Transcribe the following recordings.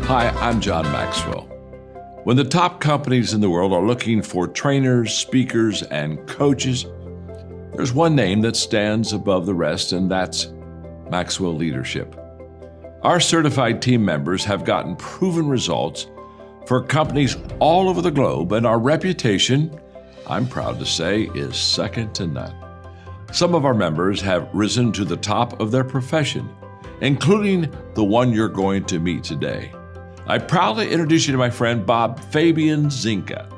Hi, I'm John Maxwell. When the top companies in the world are looking for trainers, speakers, and coaches, there's one name that stands above the rest, and that's Maxwell Leadership. Our certified team members have gotten proven results for companies all over the globe, and our reputation, I'm proud to say, is second to none. Some of our members have risen to the top of their profession, including the one you're going to meet today. I proudly introduce you to my friend Bob Fabian Zinka.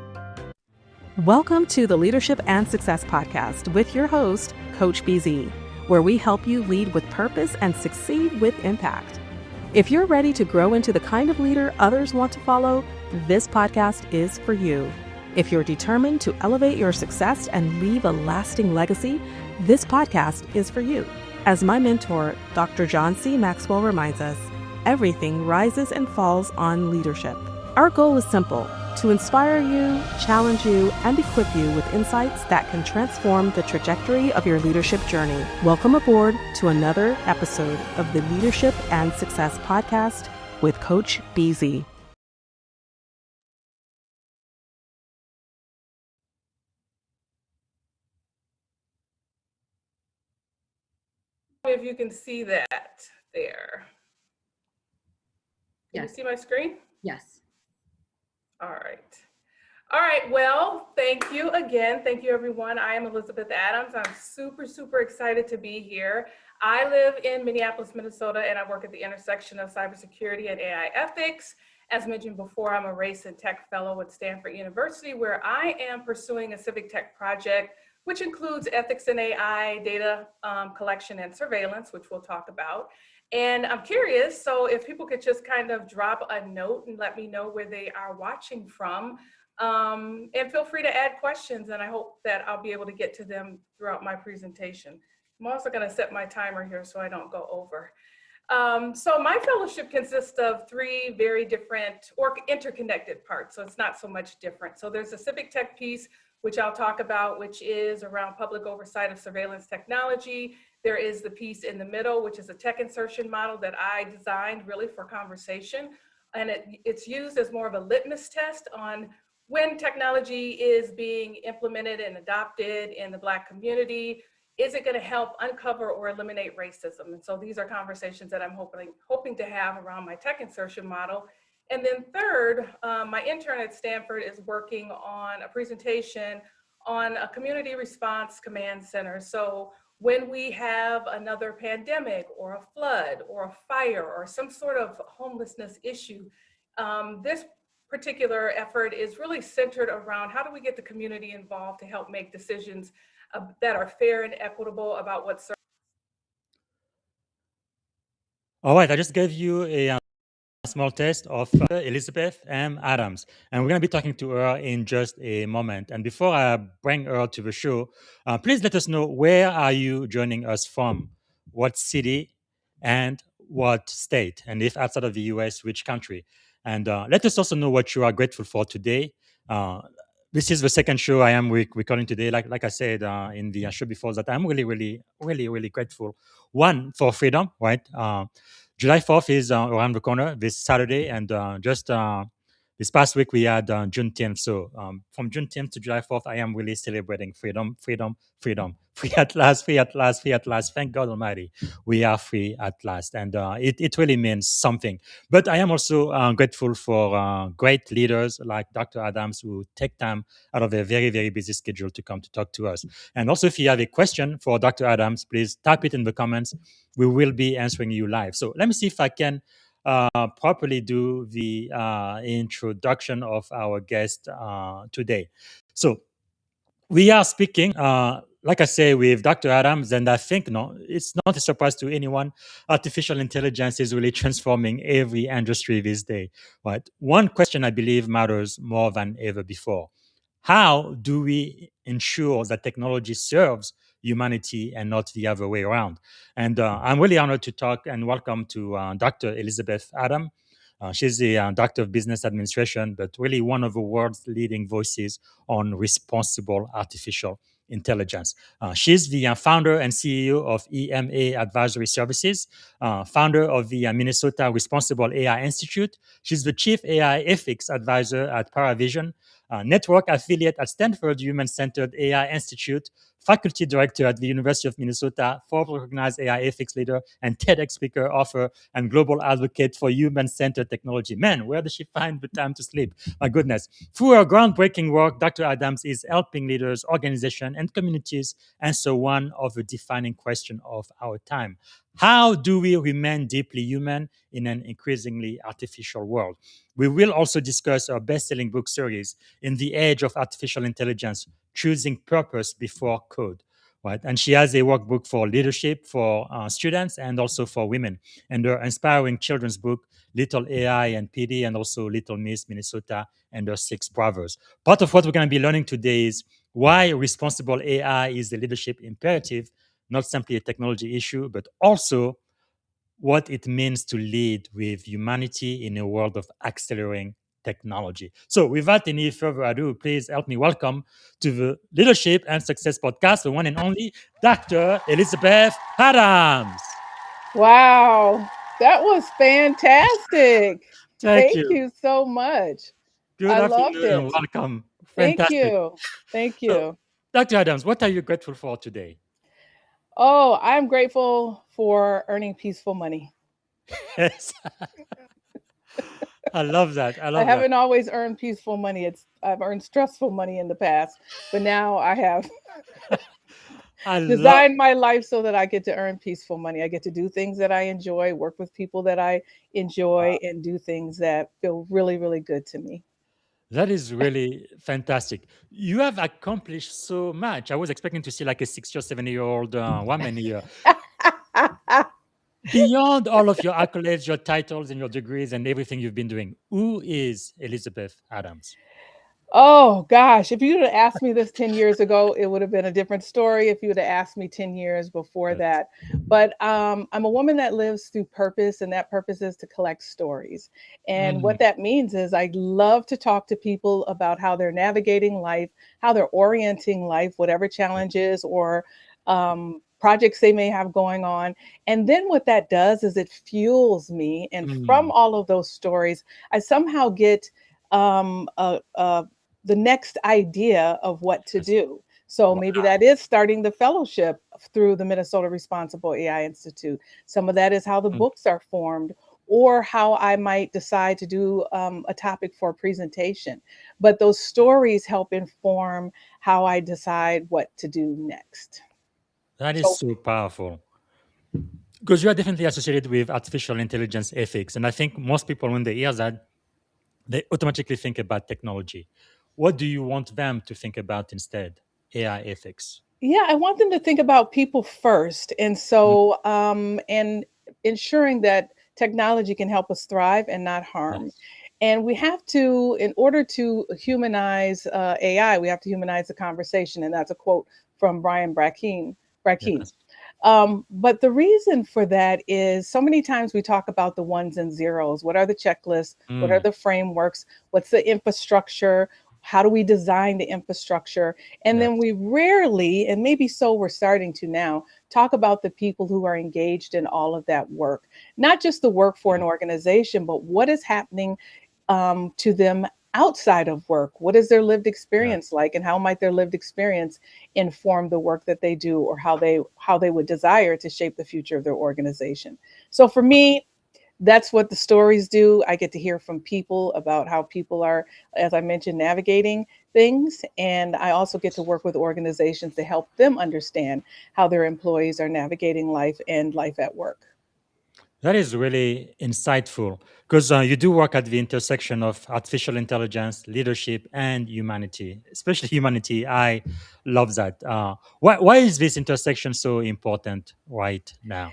Welcome to the Leadership and Success Podcast with your host, Coach BZ, where we help you lead with purpose and succeed with impact. If you're ready to grow into the kind of leader others want to follow, this podcast is for you. If you're determined to elevate your success and leave a lasting legacy, this podcast is for you. As my mentor, Dr. John C. Maxwell reminds us, everything rises and falls on leadership. Our goal is simple: to inspire you, challenge you, and equip you with insights that can transform the trajectory of your leadership journey. Welcome aboard to another episode of the Leadership and Success Podcast with Coach BZ. If you can see that there. Can you see my screen? Yes. All right. All right. Well, thank you again. Thank you, everyone. I am Elizabeth Adams. I'm super excited to be here. I live in Minneapolis, Minnesota, and I work at the intersection of cybersecurity and AI ethics. As mentioned before, I'm a race and tech fellow at Stanford University, where I am pursuing a civic tech project, which includes ethics in AI, data collection and surveillance, which we'll talk about. And I'm curious, so if people could just kind of drop a note and let me know where they are watching from, and feel free to add questions, and I hope that I'll be able to get to them throughout my presentation. I'm also going to set my timer here so I don't go over. So my fellowship consists of three very different or interconnected parts, so it's not so much different. So there's a civic tech piece, which I'll talk about, which is around public oversight of surveillance technology. There is the piece in the middle, which is a tech insertion model that I designed really for conversation. And it's used as more of a litmus test on when technology is being implemented and adopted in the Black community. Is it going to help uncover or eliminate racism? And so these are conversations that I'm hoping to have around my tech insertion model. And then third, my intern at Stanford is working on a presentation on a community response command center. So when we have another pandemic or a flood or a fire or some sort of homelessness issue, this particular effort is really centered around how do we get the community involved to help make decisions that are fair and equitable about what. All right, I just gave you a small test of Elizabeth M. Adams, and we're going to be talking to her in just a moment. And before I bring her to the show, please let us know, where are you joining us from, what city and what state, and if outside of the US, which country. And let us also know what you are grateful for today. This is the second show I am recording today. Like I said in the show before, that I'm really grateful. One, for freedom, right? July 4th is around the corner this Saturday, and just this past week we had Juneteenth. So from Juneteenth to July 4th, I am really celebrating freedom. Free at last, free at last, free at last. Thank God Almighty, we are free at last. And it really means something. But I am also grateful for great leaders like Dr. Adams, who take time out of their very busy schedule to come to talk to us. And also, if you have a question for Dr. Adams, please type it in the comments. We will be answering you live. So let me see if I can properly do the introduction of our guest today. So we are speaking, like I say, with Dr. Adams, and I think it's not a surprise to anyone. Artificial intelligence is really transforming every industry this day. Right? One question I believe matters more than ever before: how do we ensure that technology serves humanity and not the other way around? And I'm really honored to talk and welcome to Dr. Elizabeth Adams. She's a doctor of business administration, but really one of the world's leading voices on responsible artificial intelligence. She's the founder and CEO of EMA Advisory Services, founder of the Minnesota Responsible AI Institute. She's the chief AI ethics advisor at Paravision, network affiliate at Stanford Human Centered AI Institute, faculty director at the University of Minnesota, Forbes-recognized AI ethics leader, and TEDx speaker, author, and global advocate for human-centered technology. Man, where does she find the time to sleep? My goodness. Through her groundbreaking work, Dr. Adams is helping leaders, organizations, and communities answer one of the defining questions of our time. How do we remain deeply human in an increasingly artificial world? We will also discuss our best-selling book series, In the Age of Artificial Intelligence, Choosing Purpose Before Code. Right? And she has a workbook for leadership for students and also for women. And her inspiring children's book, Little AI and PD, and also Little Miss Minnesota and her six brothers. Part of what we're going to be learning today is why responsible AI is a leadership imperative, not simply a technology issue, but also what it means to lead with humanity in a world of accelerating technology. So, without any further ado, please help me welcome to the Leadership and Success Podcast, the one and only Dr. Elizabeth Adams. Wow, that was fantastic. Thank Thank you. you so much. Good I loved afternoon. it. Welcome. Thank Fantastic. you. Thank So, you. Dr. Adams, what are you grateful for today? Oh, I'm grateful for earning peaceful money. Yes, I love that. I I love that. haven't always earned peaceful money. I've earned stressful money in the past, but now I have I love designed my life so that I get to earn peaceful money. I get to do things that I enjoy, work with people that I enjoy, and do things that feel really, really good to me. that is really fantastic. You have accomplished so much. I was expecting to see like a 60 or 70-year-old woman here. Beyond all of your accolades, your titles, and your degrees, and everything you've been doing, who is Elizabeth Adams? Oh gosh, if you would have asked me this 10 years ago, it would have been a different story if you would have asked me 10 years before Yes. that. But I'm a woman that lives through purpose, and that purpose is to collect stories. And Mm, what that means is I love to talk to people about how they're navigating life, how they're orienting life, whatever challenges or projects they may have going on. And then what that does is it fuels me. And from mm, all of those stories, I somehow get the next idea of what to yes. do. So Wow. maybe that is starting the fellowship through the Minnesota Responsible AI Institute. Some of that is how the Mm. books are formed, or how I might decide to do a topic for a presentation. But those stories help inform how I decide what to do next. That is So so powerful. Because you are definitely associated with artificial intelligence ethics. And I think most people, when they hear that, they automatically think about technology. What do you want them to think about instead? AI ethics. yeah, I want them to think about people first. And Mm, so, and ensuring that technology can help us thrive and not harm. yes. And we have to, in order to humanize AI, we have to humanize the conversation. And that's a quote from Brian Brackeen. Brackeen. Yes. But the reason for that is so many times we talk about the ones and zeros. What are the checklists? What are Mm, the frameworks? What's the infrastructure? How do we design the infrastructure? And then yes. we rarely, and maybe so we're starting to now, talk about the people who are engaged in all of that work. Not just the work for an organization, but what is happening to them outside of work. What is their lived Yeah. experience like, and how might their lived experience inform the work that they do, or how they would desire to shape the future of their organization? So for me, that's what the stories do. I get to hear from people about how people are, as I mentioned, navigating things. And I also get to work with organizations to help them understand how their employees are navigating life and life at work. That is really insightful because you do work at the intersection of artificial intelligence, leadership, and humanity, especially humanity. I love that. Why is this intersection so important right now?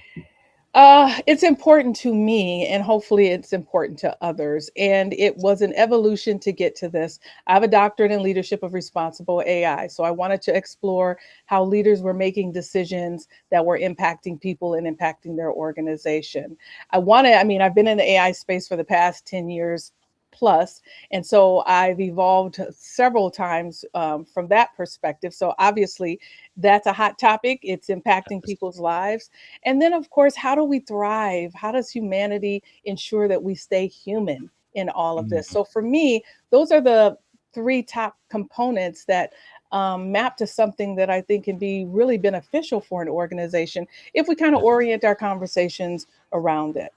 It's important to me, and hopefully it's important to others. And it was an evolution to get to this. I have a doctorate in leadership of responsible AI. So I wanted to explore how leaders were making decisions that were impacting people and impacting their organization. I mean, I've been in the AI space for the past 10 years plus. And so I've evolved several times from that perspective. So obviously, that's a hot topic. It's impacting Yes. people's lives. And then, of course, how do we thrive? How does humanity ensure that we stay human in all of this? Mm, So for me, those are the three top components that map to something that I think can be really beneficial for an organization if we kind of yes. orient our conversations around it.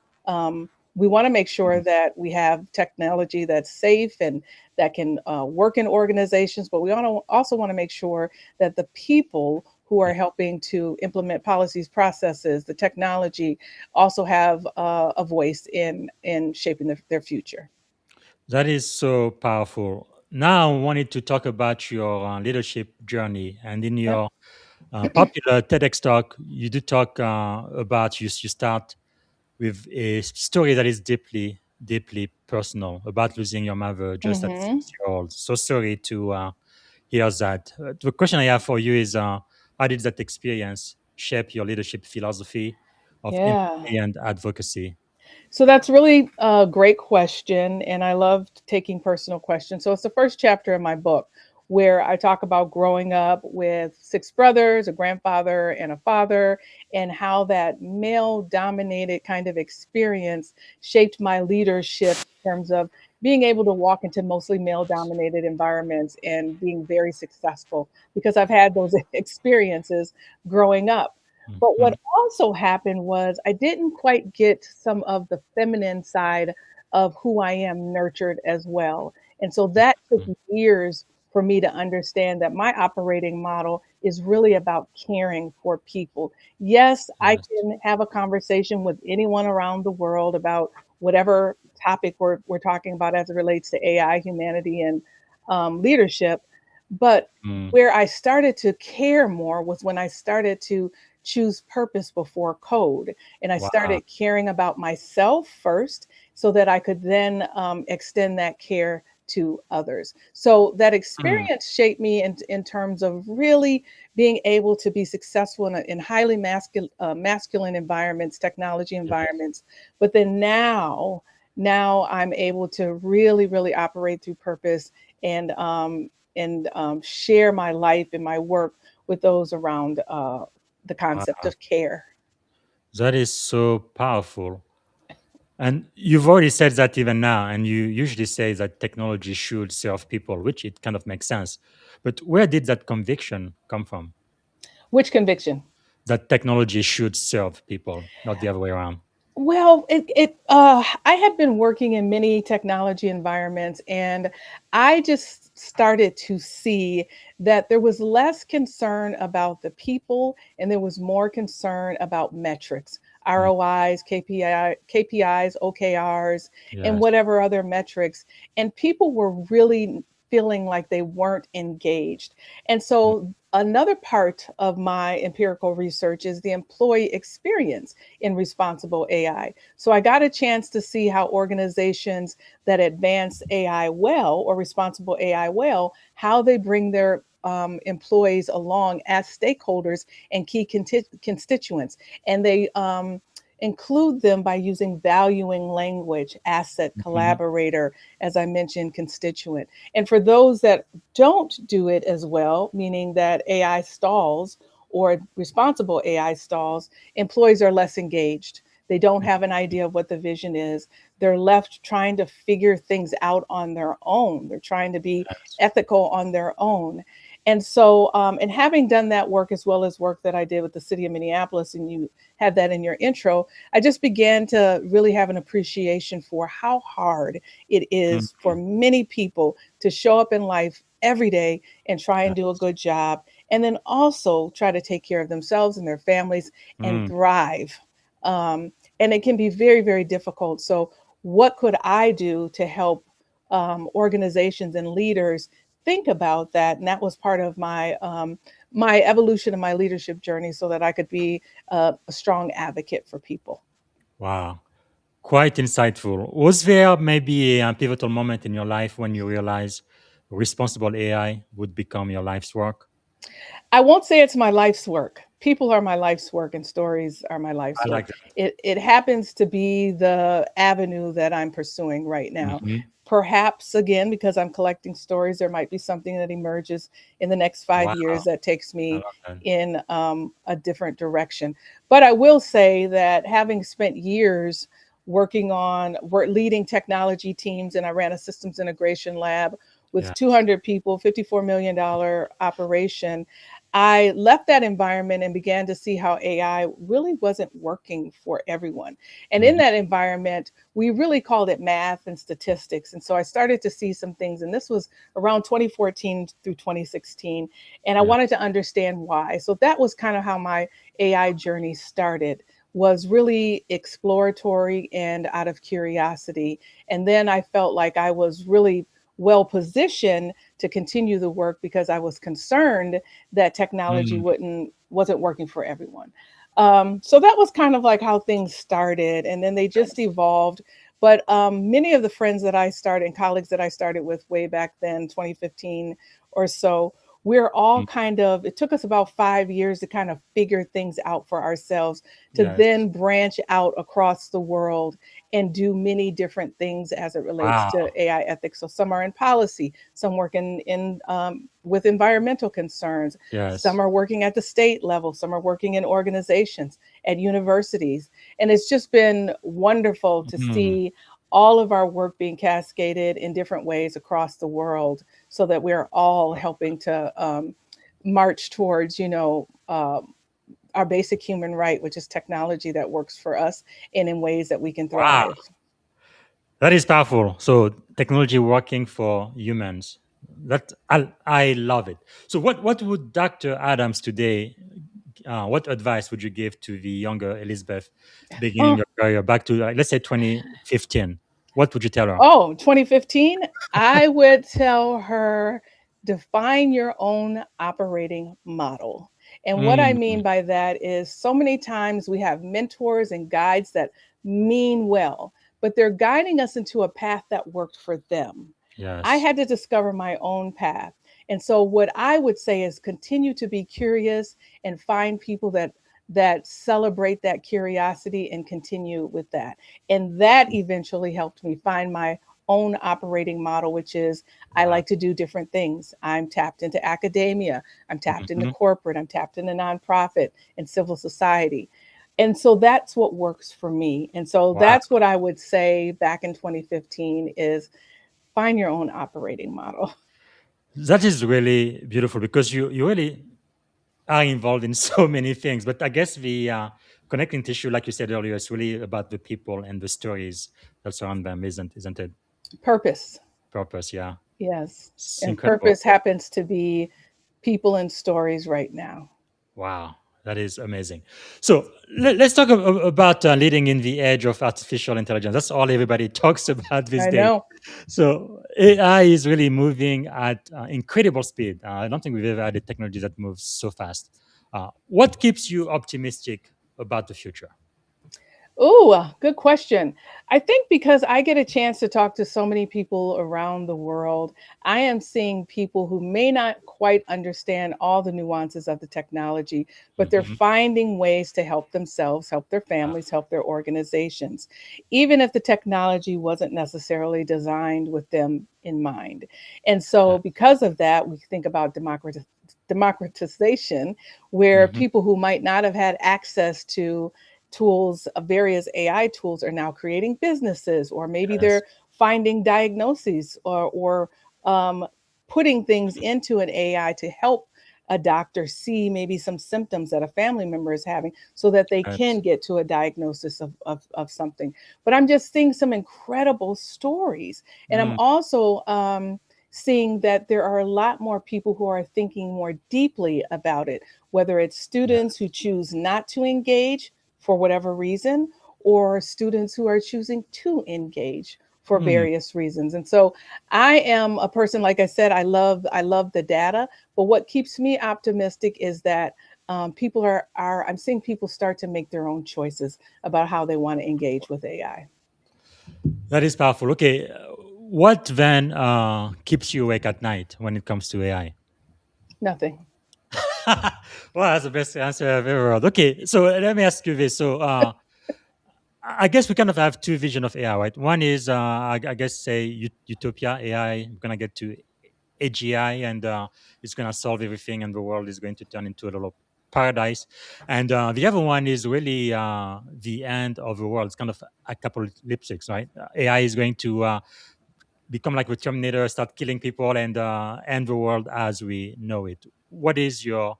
We want to make sure Mm, that we have technology that's safe and that can work in organizations, but we also want to make sure that the people who are yeah. helping to implement policies, processes, the technology also have a voice in shaping their future. That is so powerful. Now, I wanted to talk about your leadership journey. And in Yep. your popular TEDx talk, you do talk about you start with a story that is deeply, deeply personal about losing your mother just at Hmm. 6 years old. So sorry to hear that. The question I have for you is how did that experience shape your leadership philosophy of Yeah. empathy and advocacy? So that's really a great question. And I loved taking personal questions. So it's the first chapter in my book where I talk about growing up with six brothers, a grandfather, and a father, and how that male dominated kind of experience shaped my leadership in terms of being able to walk into mostly male dominated environments and being very successful because I've had those experiences growing up. But Mhm. what also happened was I didn't quite get some of the feminine side of who I am nurtured as well. And so that took Mhm. years for me to understand that my operating model is really about caring for people. Yes, I Yes. can have a conversation with anyone around the world about whatever topic we're talking about as it relates to AI, humanity, and leadership. But Mm. where I started to care more was when I started to choose purpose before code. And I Wow. started caring about myself first so that I could then extend that care to others. So that Mm. experience shaped me in terms of really being able to be successful in highly masculine environments, technology Yes. environments. But then now I'm able to really, really operate through purpose and share my life and my work with those around the concept Wow. of care. That is so powerful. And you've already said that even now, and you usually say that technology should serve people, which it kind of makes sense. But where did that conviction come from? Which conviction? That technology should serve people, not the other way around. Well, I had been working in many technology environments, and I just started to see that there was less concern about the people, and there was more concern about metrics, Mm. ROIs, KPIs, OKRs, and Yes. whatever other metrics. And people were really feeling like they weren't engaged. And Mm. so another part of my empirical research is the employee experience in responsible AI. So I got a chance to see how organizations that advance AI well or responsible AI well, how they bring their employees along as stakeholders and key constituents. And they include them by using valuing language, asset, Mhm. collaborator, as I mentioned, constituent. And for those that don't do it as well, meaning that AI stalls or responsible AI stalls, employees are less engaged. They don't have an idea of what the vision is. They're left trying to figure things out on their own. They're trying to be Yes. ethical on their own. And so, and having done that work as well as work that I did with the city of Minneapolis, and you had that in your intro, I just began to really have an appreciation for how hard it is for Mhm. many people to show up in life every day and try and do a Yes. good job, and then also try to take care of themselves and their families and Mm. thrive. And it can be very, very difficult. So, what could I do to help organizations and leaders think about that? And that was part of my evolution and my leadership journey, so that I could be a strong advocate for people. Wow. Quite insightful. Was there maybe a pivotal moment in your life when you realized responsible AI would become your life's work? I won't say it's my life's work. People are my life's work and stories are my life's I work. like that. It happens to be the avenue that I'm pursuing right now. Mhm. Perhaps again, because I'm collecting stories, there might be something that emerges in the next 5 years Wow, that takes I me love that. in a different direction. But I will say that having spent years working on leading technology teams, and I ran a systems integration lab with Yes. 200 people, $54 million operation. I left that environment and began to see how AI really wasn't working for everyone. And in Mhm. that environment, we really called it math and statistics. And so I started to see some things, and this was around 2014 through 2016. And I Yeah. wanted to understand why. So that was kind of how my AI journey started, was really exploratory and out of curiosity. And then I felt like I was really well positioned to continue the work because I was concerned that technology Mm, wasn't working for everyone. So that was kind of like how things started, and then they just nice. evolved. But many of the friends that I started and colleagues that I started with way back then, 2015 or so, we're all Mm, kind of, it took us about 5 years to kind of figure things out for ourselves, to yes. then branch out across the world and do many different things as it relates Wow. to AI ethics. So some are in policy, some work in with environmental concerns, some Yes. are working at the state level, some are working in organizations, at universities. And it's just been wonderful to Mm, see all of our work being cascaded in different ways across the world so that we're all helping to march towards, our basic human right, which is technology that works for us and in ways that we can wow. thrive. That is powerful. So technology working for humans. I love it. So what would Dr. Adams today? What advice would you give to the younger Elizabeth beginning Oh, your career back to let's say 2015? What would you tell her? Oh, 2015, I would tell her, define your own operating model. And what I Mm, mean by that is so many times we have mentors and guides that mean well, but they're guiding us into a path that worked for them. I yes. had to discover my own path. And so what I would say is continue to be curious and find people that celebrate that curiosity and continue with that. And that eventually helped me find my own operating model, which is I Wow. like to do different things. I'm tapped into academia, I'm tapped into Mhm. corporate, I'm tapped into nonprofit and civil society. And so that's what works for me. And so Wow. that's what I would say back in 2015 is find your own operating model. That is really beautiful because you really are involved in so many things. But I guess the connecting tissue, like you said earlier, is really about the people and the stories that surround them, isn't it? Purpose. Purpose, yeah. Yes. It's And incredible. purpose happens to be people and stories right now. Wow, that is amazing. So let's talk about leading in the edge of artificial intelligence. That's all everybody talks about these I days. know. So AI is really moving at incredible speed. I don't think we've ever had a technology that moves so fast. What keeps you optimistic about the future? Oh, good question. I think because I get a chance to talk to so many people around the world, I am seeing people who may not quite understand all the nuances of the technology, but they're Hmm. finding ways to help themselves, help their families, help their organizations, even if the technology wasn't necessarily designed with them in mind. And so, because of that, we think about democratization, where Hmm. people who might not have had access to tools, various AI tools are now creating businesses, or maybe Yes. they're finding diagnoses or um, putting things into an AI to help a doctor see maybe some symptoms that a family member is having so that they can Yes. get to a diagnosis of something. But I'm just seeing some incredible stories. And I'm Mm, also seeing that there are a lot more people who are thinking more deeply about it, whether it's students yes. who choose not to engage for whatever reason, or students who are choosing to engage for Mm, various reasons. And so I am a person, like I said, I love the data, but what keeps me optimistic is that people are I'm seeing people start to make their own choices about how they want to engage with AI. that is powerful. Okay. What then keeps you awake at night when it comes to AI? Nothing. Well, that's the best answer I've ever heard. Okay, so let me ask you this. So, I guess we kind of have two visions of AI, right? One is, I guess, say utopia AI. We're gonna get to AGI, and it's gonna solve everything, and the world is going to turn into a little paradise. And the other one is really the end of the world. It's kind of apocalyptic, right? AI is going to become like the Terminator, start killing people, and end the world as we know it. What is your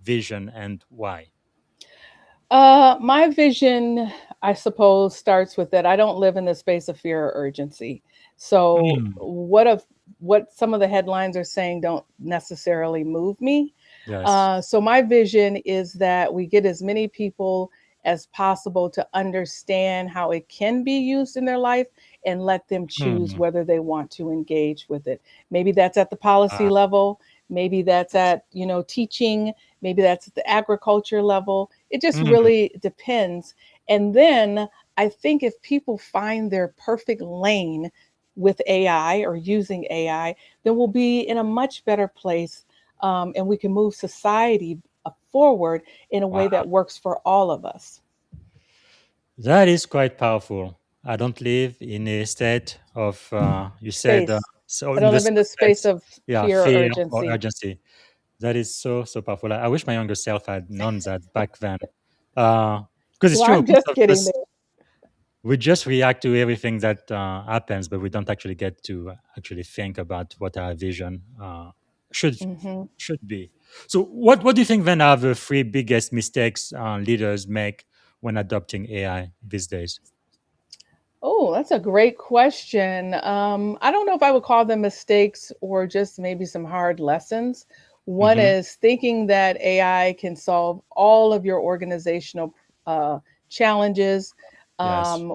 vision and why? My vision, I suppose, starts with that I don't live in the space of fear or urgency. So Mm, what some of the headlines are saying don't necessarily move me. yes. So my vision is that we get as many people as possible to understand how it can be used in their life and let them choose Mm, whether they want to engage with it. Maybe that's at the policy ah, level, maybe that's at, teaching, maybe that's at the agriculture level. It just mm, really depends. And then I think if people find their perfect lane with AI or using AI, then we'll be in a much better place, and we can move society forward in a way wow. that works for all of us. That is quite powerful. I don't live in a state of, you said, Space. so I in don't the live in the space space, of yeah, fear or fear or urgency. urgency. That is so, so powerful. I wish my younger self had known that back then. Because it's Well, true, I'm most just of getting us, there. we just react to everything that happens, but we don't actually get to actually think about what our vision should Hmm. should be. So, what do you think then are the three biggest mistakes leaders make when adopting AI these days? Oh, that's a great question. I don't know if I would call them mistakes or just maybe some hard lessons. One Mm-hmm. is thinking that AI can solve all of your organizational uh, challenges, Yes.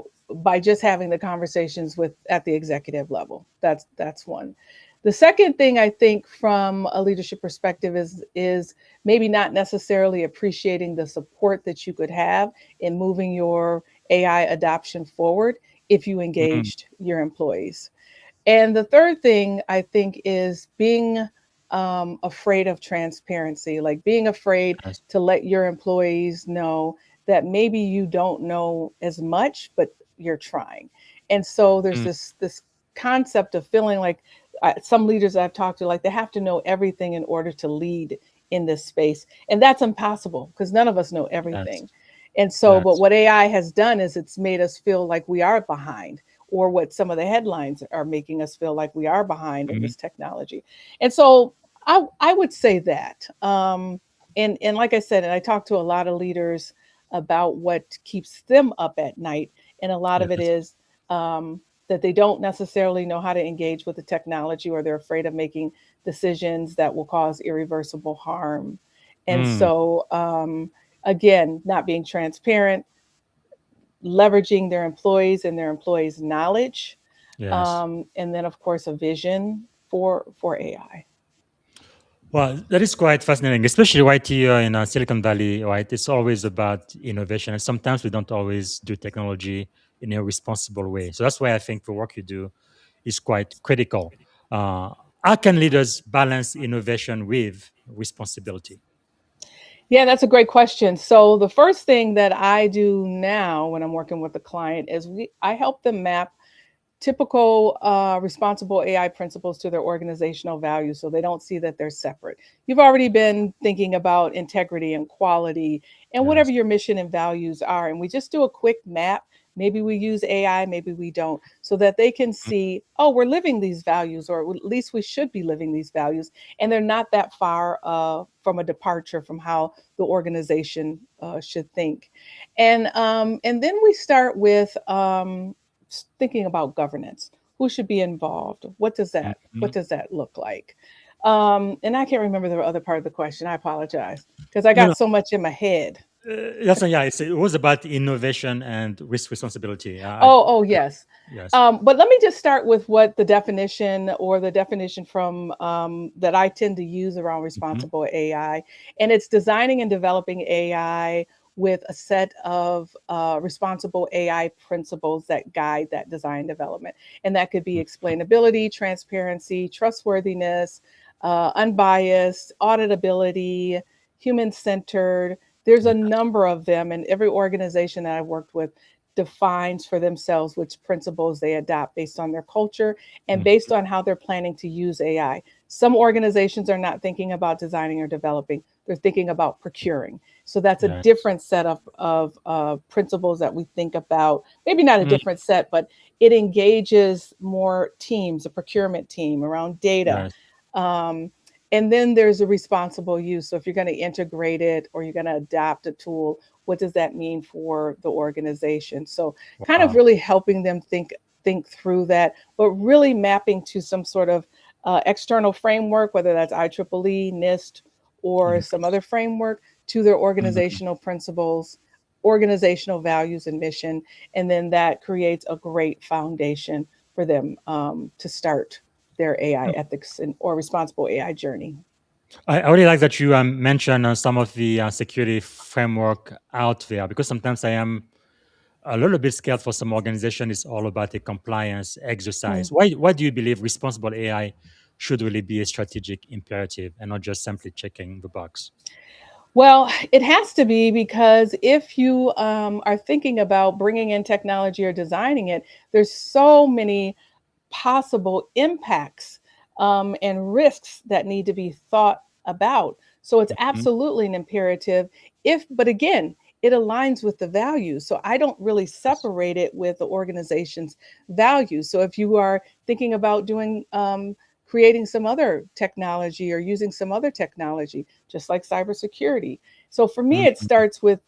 by just having the conversations with at the executive level. That's one. The second thing I think from a leadership perspective is maybe not necessarily appreciating the support that you could have in moving your AI adoption forward if you Mm, engaged your employees. And the third thing I think is being afraid of transparency, like being afraid yes. to let your employees know that maybe you don't know as much, but you're trying. And so there's Mm, this concept of feeling like some leaders I've talked to, like they have to know everything in order to lead in this space, and that's impossible because none of us know yes. everything. And so, but Yes. what AI has done is it's made us feel like we are behind, or what some of the headlines are making us feel like we are behind in Mhm. this technology. And so I would say that. And like I said, and I talked to a lot of leaders about what keeps them up at night. And a lot of it Yes. is that they don't necessarily know how to engage with the technology, or they're afraid of making decisions that will cause irreversible harm. And Mm, so, again, not being transparent, leveraging their employees and their employees' knowledge, yes. and then of course a vision for AI. Well, that is quite fascinating, especially right here in Silicon Valley, right? It's always about innovation, and sometimes we don't always do technology in a responsible way. So that's why I think the work you do is quite critical. Uh, how can leaders balance innovation with responsibility? Yeah, that's a great question. So the first thing that I do now when I'm working with a client is I help them map typical responsible AI principles to their organizational values so they don't see that they're separate. You've already been thinking about integrity and quality and whatever Yes. your mission and values are. And we just do a quick map. Maybe we use AI, maybe we don't, so that they can Mm, see, oh, we're living these values, or at least we should be living these values. And they're not that far from a departure from how the organization should think. And then we start with thinking about governance. Who should be involved? What mhm. does that look like? And I can't remember the other part of the question. I apologize because I No, no. got so much in my head. Yeah, it was about innovation and risk responsibility. Oh, yes. Yes. But let me just start with what the definition, or the definition from that I tend to use around Mhm. responsible AI, and it's designing and developing AI with a set of responsible AI principles that guide that design development, and that could be explainability, transparency, trustworthiness, unbiased, auditability, human centered. There's a Yes. number of them, and every organization that I've worked with defines for themselves which principles they adopt based on their culture and based on how they're planning to use AI. Some organizations are not thinking about designing or developing, they're thinking about procuring. So that's a Yes. different set of principles that we think about. Maybe not a Mm, different set, but it engages more teams, a procurement team around data. yes. Um, and then there's a responsible use. So if you're going to integrate it or you're going to adopt a tool, what does that mean for the organization? So kind of Wow. really helping them think through that, but really mapping to some sort of external framework, whether that's IEEE, NIST, or some Yes. other framework, to their Mm. organizational principles, organizational values and mission. And then that creates a great foundation for them to start their AI ethics or responsible AI journey. I really like that you mentioned some of the security framework out there because sometimes I am a little bit scared for some organization. It's all about a compliance Hmm. exercise. Why do you believe responsible AI should really be a strategic imperative and not just simply checking the box? Well, it has to be because if you are thinking about bringing in technology or designing it, there's so many possible impacts and risks that need to be thought about. So it's Mhm. absolutely an imperative but again, it aligns with the values. So I don't really Yes. separate it with the organization's values. So if you are thinking about doing, creating some other technology or using some other technology, just like cybersecurity. So for me, it Mhm. starts with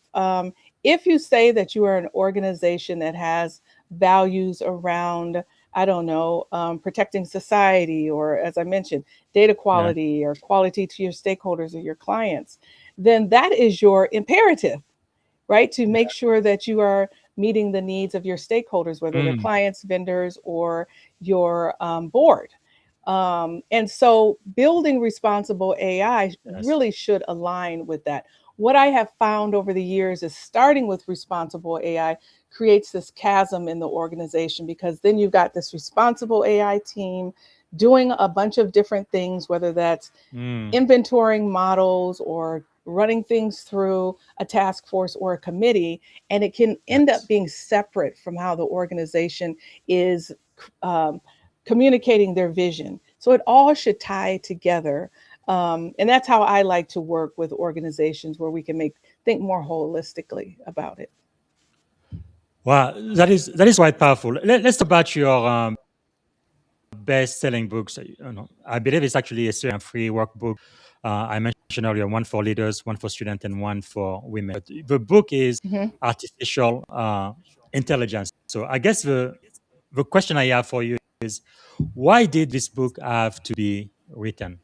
if you say that you are an organization that has values around, I don't know, protecting society, or as I mentioned, data Yeah. quality or quality to your stakeholders or your clients, then that is your imperative, right? To make Yeah. sure that you are meeting the needs of your stakeholders, whether they're Mm. clients, vendors, or your board. And so building responsible AI Yes. really should align with that. What I have found over the years is starting with responsible AI creates this chasm in the organization because then you've got this responsible AI team doing a bunch of different things, whether that's Mm. inventorying models or running things through a task force or a committee, and it can end up Yes. being separate from how the organization is um, communicating their vision. So it all should tie together. And that's how I like to work with organizations where we can think more holistically about it. Wow, that is quite powerful. Let's talk about your best-selling books. I believe it's actually a free workbook. I mentioned earlier one for leaders, one for students, and one for women. But the book is Mhm. artificial intelligence. So I guess the question I have for you is, why did this book have to be written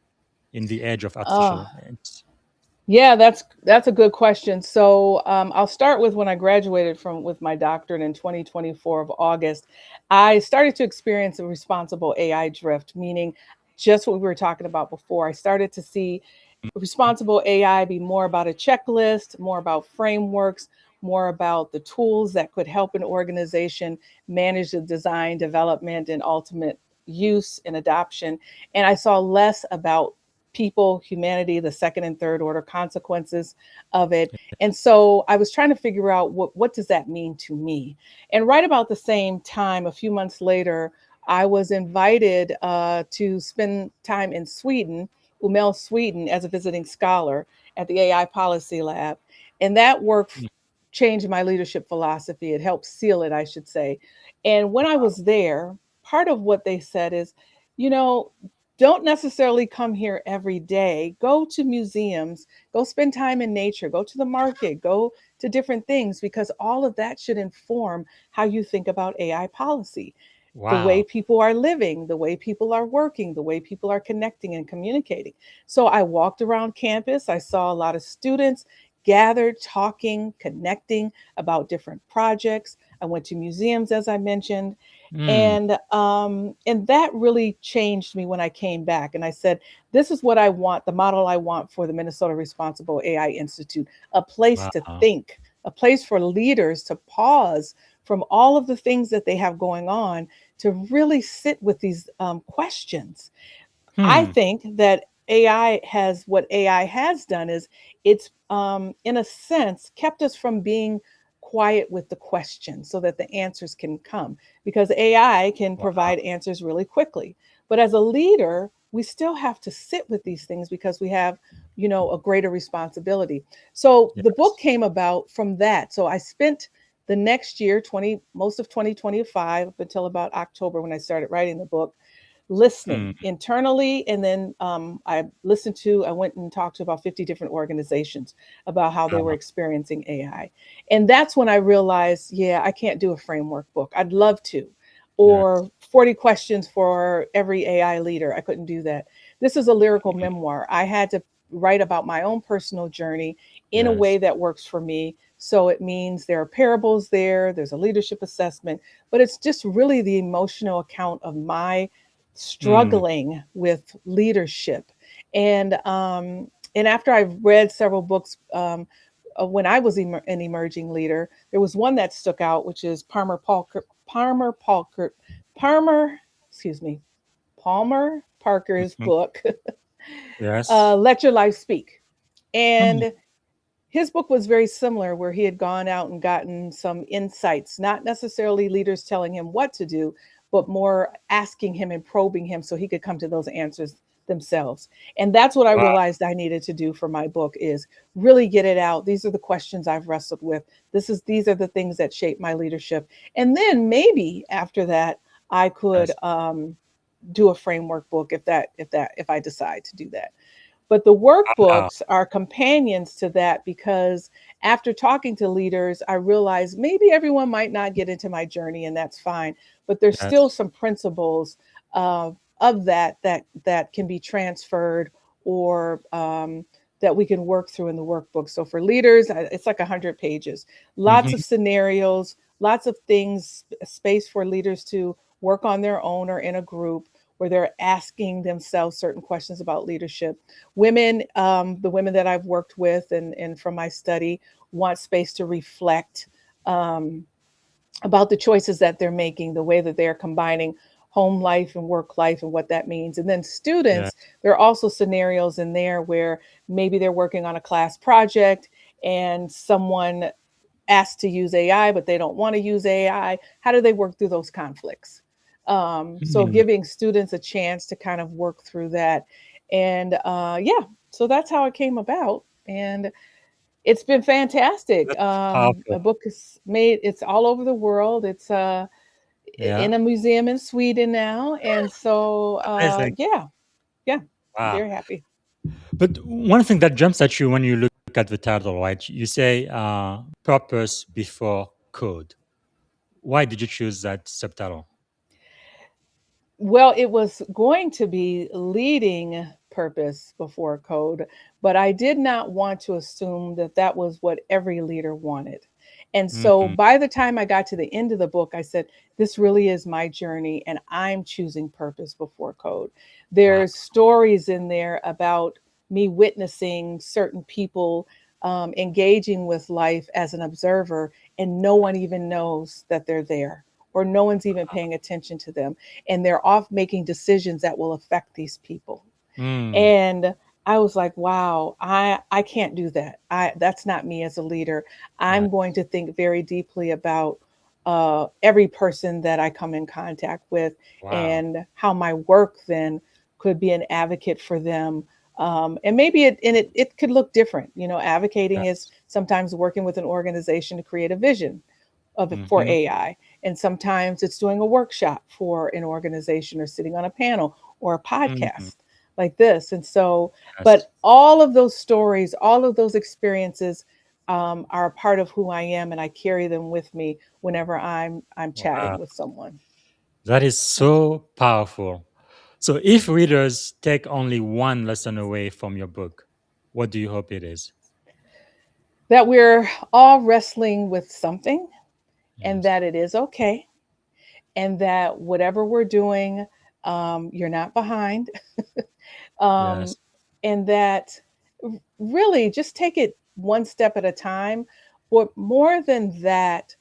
in the age of Uh, artificial? Yeah, that's a good question. So I'll start with when I graduated from with my doctorate in 2024 of August. I started to experience a responsible AI drift, meaning just what we were talking about before. I started to see responsible AI be more about a checklist, more about frameworks, more about the tools that could help an organization manage the design, development, and ultimate use and adoption. And I saw less about people, humanity, the second and third order consequences of it. And so I was trying to figure out what does that mean to me? And right about the same time, a few months later, I was invited to spend time in Sweden, Umel, Sweden, as a visiting scholar at the AI Policy Lab. And that work Mm. changed my leadership philosophy. It helped seal it, I should say. And when I was there, part of what they said is, you know, don't necessarily come here every day. Go to museums, go spend time in nature, go to the market, go to different things, because all of that should inform how you think about AI policy, the way Wow. people are living, the way people are working, the way people are connecting and communicating. So I walked around campus. I saw a lot of students gathered, talking, connecting about different projects. I went to museums, as I mentioned, Mm. and that really changed me when I came back. And I said, "This is what I want. The model I want for the Minnesota Responsible AI Institute: a place to Wow. think, a place for leaders to pause from all of the things that they have going on to really sit with these questions." I Hmm. think that AI has done is it's in a sense kept us from being quiet with the question so that the answers can come, because AI can Wow. provide answers really quickly. But as a leader, we still have to sit with these things because we have, a greater responsibility. So the book Yes. came about from that. So I spent the next year, most of 2025 up until about October when I started writing the book, Mm. listening internally. And then I went and talked to about 50 different organizations about how they were Wow. experiencing AI. And that's when I realized, yeah, I can't do a framework book. I'd love to. Yes. Or 40 questions for every AI leader. I couldn't do that. This is a lyrical Mm. memoir. I had to write about my own personal journey in a way Yes. that works for me. So it means there are parables there, there's a leadership assessment, but it's just really the emotional account of my Mm. struggling with leadership. And after I've read several books, when I was an emerging leader, there was one that stuck out, which is Palmer, excuse me, Palmer Parker's Mhm. book, Yes. Let Your Life Speak. Mm. And his book was very similar, where he had gone out and gotten some insights, not necessarily leaders telling him what to do, but more asking him and probing him so he could come to those answers themselves. And that's what I Wow. realized I needed to do for my book, is really get it out. These are the questions I've wrestled with. These are the things that shape my leadership. And then maybe after that, I could Yes. do a framework book if I decide to do that. But the Wow. workbooks are companions to that, because after talking to leaders, I realized maybe everyone might not get into my journey, and that's fine. But there's still Yes. some principles of that can be transferred, or that we can work through in the workbook. So for leaders, it's like 100 pages, lots of Mhm. scenarios, lots of things, space for leaders to work on their own or in a group where they're asking themselves certain questions about leadership. Women, the women that I've worked with and from my study, want space to reflect um, about the choices that they're making, the way that they're combining home life and work life and what that means. And then Yeah. students, there are also scenarios in there where maybe they're working on a class project and someone asked to use AI, but they don't want to use AI. How do they work through those conflicts? So Mm. giving students a chance to kind of work through that. And yeah, so that's how it came about. And it's been fantastic. That's powerful. The book is made, it's all over the world. It's Yeah. in a museum in Sweden now. And so, Amazing. yeah, Wow. very happy. But one thing that jumps at you when you look at the title, right? You say purpose before code. Why did you choose that subtitle? Well, it was going to be leading purpose before code, but I did not want to assume that that was what every leader wanted. And so Mhm. by the time I got to the end of the book, I said, this really is my journey, and I'm choosing purpose before code. Wow. There's stories in there about me witnessing certain people engaging with life as an observer, and no one even knows that they're there, or no one's even paying attention to them, and they're off making decisions that will affect these people. Mm. And I was like, wow, I can't do that. That's not me as a leader. I'm Yes. going to think very deeply about every person that I come in contact with, Wow. and how my work then could be an advocate for them. And maybe it could look different. Advocating is Yes. sometimes working with an organization to create a vision of it for Hmm. AI. And sometimes it's doing a workshop for an organization, or sitting on a panel, or a Mm. podcast like this. And so, Yes. but all of those stories, all of those experiences are a part of who I am, and I carry them with me whenever I'm chatting Wow. with someone. That is so powerful. So, if readers take only one lesson away from your book, what do you hope it is? That we're all wrestling with something, and Yes. that it is okay, and that whatever we're doing, you're not behind. um, Yes. and that really just take it one step at a time. But more than that,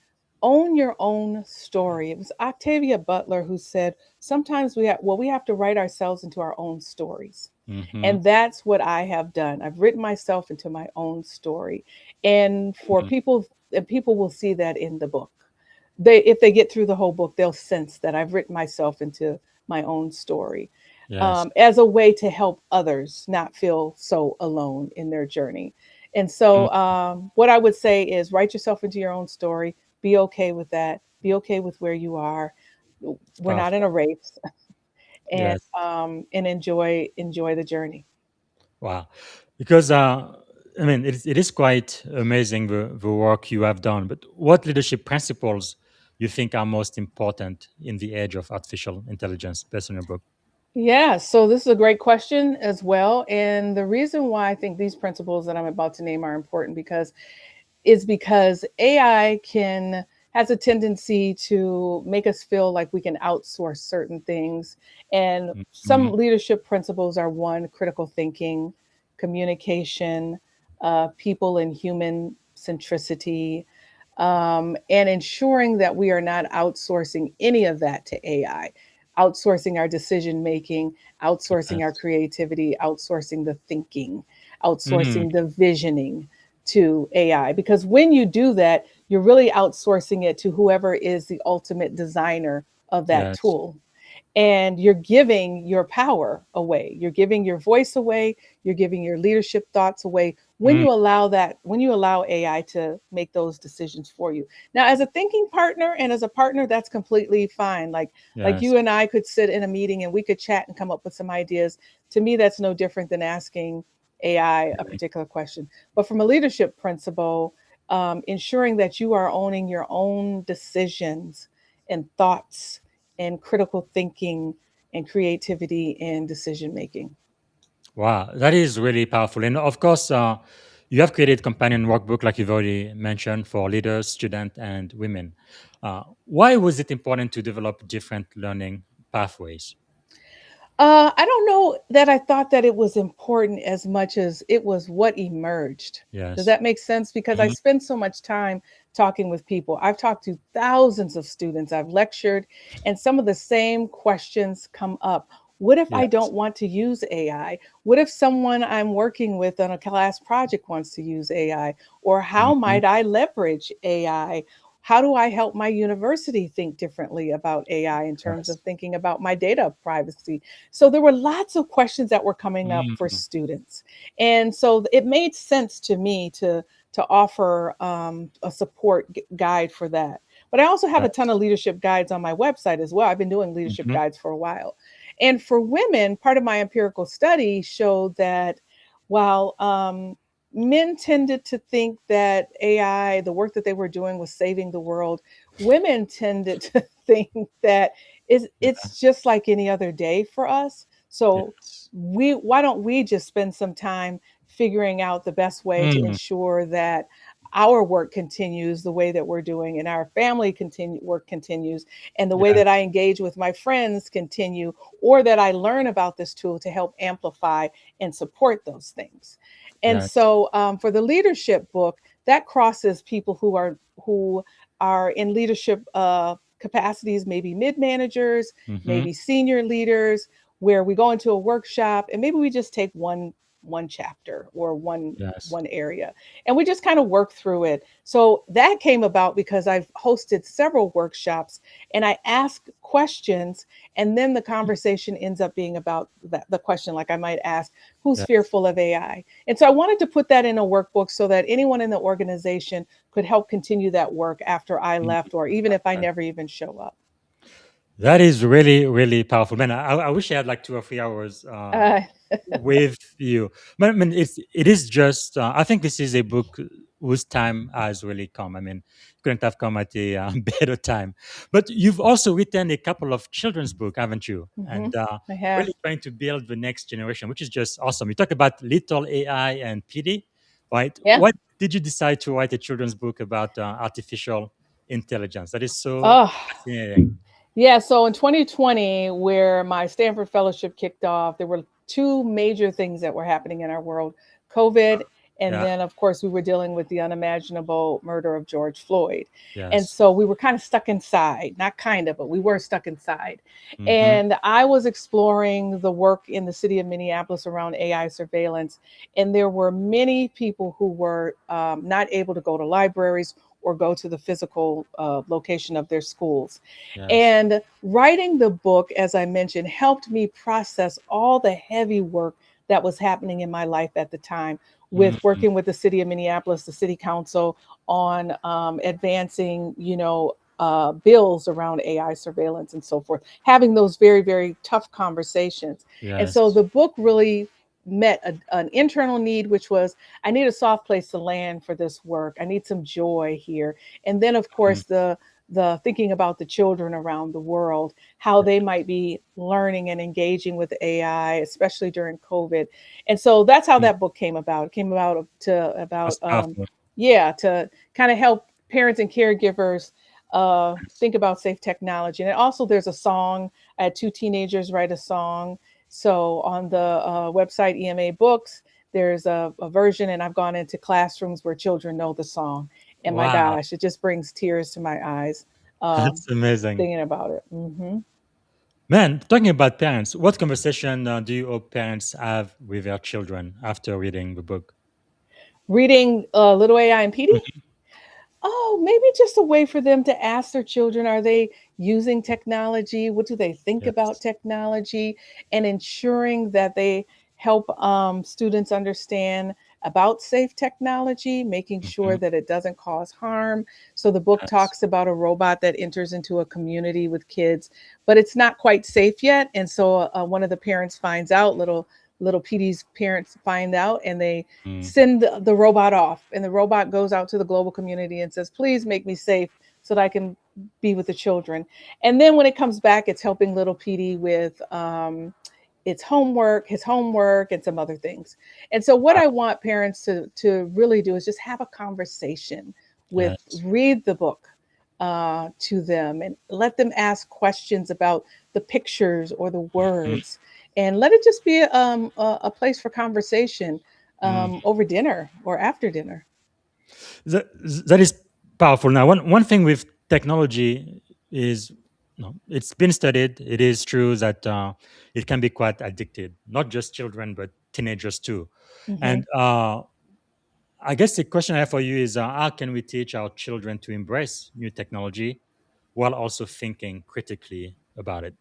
own your own story. It was Octavia Butler who said, sometimes we have to write ourselves into our own stories. Hmm. And that's what I have done. I've written myself into my own story. And for people and people will see that in the book. If they get through the whole book, they'll sense that I've written myself into my own story, Yes. as a way to help others not feel so alone in their journey. And so, Mm, what I would say is write yourself into your own story. Be okay with that. Be okay with where you are. it's We're not in a powerful. race, Yes. and enjoy the journey. Wow. Because I mean, it is quite amazing the work you have done. But what leadership principles you think are most important in the age of artificial intelligence, based on your book? Yeah, so this is a great question as well. And the reason why I think these principles that I'm about to name are important because AI can has a tendency to make us feel like we can outsource certain things. And some Mhm. leadership principles are: one, critical thinking, communication, people and human centricity, and ensuring that we are not outsourcing any of that to AI, outsourcing our decision making, outsourcing our Yes. creativity, outsourcing the thinking, Mm, outsourcing the visioning to AI. Because when you do that, you're really outsourcing it to whoever is the ultimate designer of that yes. tool, and you're giving your power away, you're giving your voice away, you're giving your leadership thoughts away when Mm, you allow AI to make those decisions for you. Now, as a thinking partner and as a partner, that's completely fine. Like yes. you and I could sit in a meeting and we could chat and come up with some ideas. To me, that's no different than asking AI a Really. particular question. But from a leadership principle, ensuring that you are owning your own decisions and thoughts and critical thinking and creativity and decision making. Wow, that is really powerful. And of course, you have created companion workbook, like you've already mentioned, for leaders, students, and women. Why was it important to develop different learning pathways? I don't know that I thought that it was important as much as it was what emerged. Does Yes. that make sense? Because I Mhm. spend so much time talking with people. I've talked to thousands of students, I've lectured, and some of the same questions come up. What if I Yes. don't want to use AI? What if someone I'm working with on a class project wants to use AI? Or how Mhm. might I leverage AI? How do I help my university think differently about AI in terms Yes. of thinking about my data privacy? So there were lots of questions that were coming up for Mm. students. And so it made sense to me to offer a support guide for that. But I also have a ton Yes. of leadership guides on my website as well. I've been doing leadership Mhm. guides for a while. And for women, part of my empirical study showed that while men tended to think that AI, the work that they were doing, was saving the world, women tended to think that Yeah. it's just like any other day for us. So Yes. we why don't we just spend some time figuring out the best way to Mm. ensure that our work continues the way that we're doing, and our family work continues, and the way Yes. that I engage with my friends continue, or that I learn about this tool to help amplify and support those things. And Yes. so, for the leadership book, that crosses people who are in leadership capacities, maybe mid managers, Mhm. maybe senior leaders, where we go into a workshop and maybe we just take one chapter or Yes. one area, and we just kind of work through it. So that came about because I've hosted several workshops and I ask questions, and then the conversation ends up being about the question. Like, I might ask, who's Yes. fearful of AI? And so I wanted to put that in a workbook so that anyone in the organization could help continue that work after I Mm. left, or even if I never even show up. That is really, really powerful, man. I wish I had like 2 or 3 hours Uh, with you. But I mean, it is just. I think this is a book whose time has really come. I mean, couldn't have come at a better time. But you've also written a couple of children's book, haven't you? mhm, And I have. really trying to build the next generation, which is just awesome. You talk about little AI and PD, right? Yeah. Why did you decide to write a children's book about artificial intelligence? That is so Oh, fascinating. yeah. So in 2020, where my Stanford fellowship kicked off, there were two major things that were happening in our world: COVID, and Yeah. then, of course, we were dealing with the unimaginable murder of George Floyd. And Yes. so we were kind of stuck inside, not kind of, but we were stuck inside. Mm-hmm. And I was exploring the work in the city of Minneapolis around AI surveillance. And there were many people who were not able to go to libraries or go to the physical location of their schools. Yes. And writing the book, as I mentioned, helped me process all the heavy work that was happening in my life at the time with Mm, working with the city of Minneapolis, the city council, on advancing, bills around AI surveillance and so forth, having those very, very tough conversations. And so yes. the book really met an internal need, which was I need a soft place to land for this work. I need some joy here. And then, of Mm, course, the thinking about the children around the world, how they might be learning and engaging with AI, especially during COVID. And so that's how mm, that book came about. It came about that's powerful. yeah, to kind of help parents and caregivers think about safe technology. And also, there's a song. I had two teenagers write a song. So on the website EMA Books, there's a version, and I've gone into classrooms where children know the song. And my Wow, gosh, it just brings tears to my eyes that's amazing. thinking about it. Man, talking about parents, what conversation do you hope parents have with their children after reading the book? Reading Little AI and PD. Mhm. Oh, maybe just a way for them to ask their children, are they using technology? What do they think about Yes. technology? And ensuring that they help students understand about safe technology, making sure Mhm. that it doesn't cause harm. So the book Yes. talks about a robot that enters into a community with kids, but it's not quite safe yet. And so one of the parents finds out, little Petey's parents find out, and they Mm, send the robot off, and the robot goes out to the global community and says, please make me safe so that I can be with the children. And then when it comes back, it's helping little Petey with his homework, and some other things. And so what wow. I want parents to really do is just have a conversation with, Yes. read the book to them, and let them ask questions about the pictures or the Mhm. words, and let it just be a place for conversation Mm. over dinner or after dinner. That, that is powerful. Now, one thing with technology is, no, it's been studied. It is true that it can be quite addicted, not just children, but teenagers too. Mhm. And I guess the question I have for you is how can we teach our children to embrace new technology while also thinking critically about it?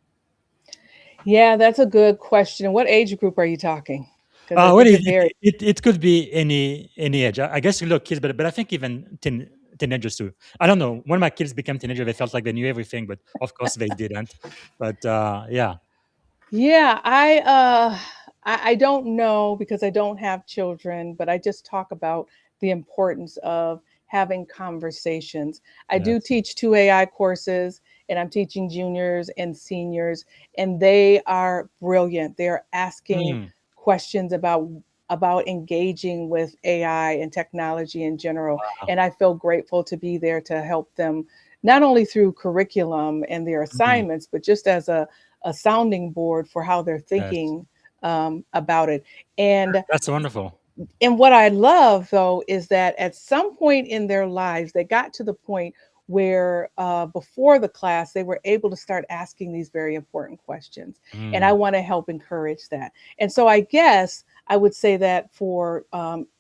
Yeah, that's a good question. What age group are you talking? Because I Well, think it varies. it could be any age. I guess little kids, but I think even teenagers too. I don't know. When my kids became teenagers, they felt like they knew everything, but of course they didn't. But yeah, Yeah, I don't know because I don't have children, but I just talk about the importance of having conversations. I do yes, teach two AI courses, and I'm teaching juniors and seniors, and they are brilliant. They're asking mm, questions about engaging with AI and technology in general, wow, and I feel grateful to be there to help them not only through curriculum and their mm, assignments, but just as a sounding board for how they're yes, thinking about it. And that's wonderful. what I love though is that at some point in their lives, they got to the point where before the class, they were able to start asking these very important questions. And I Mm, want to help encourage that. And so I guess I would say that for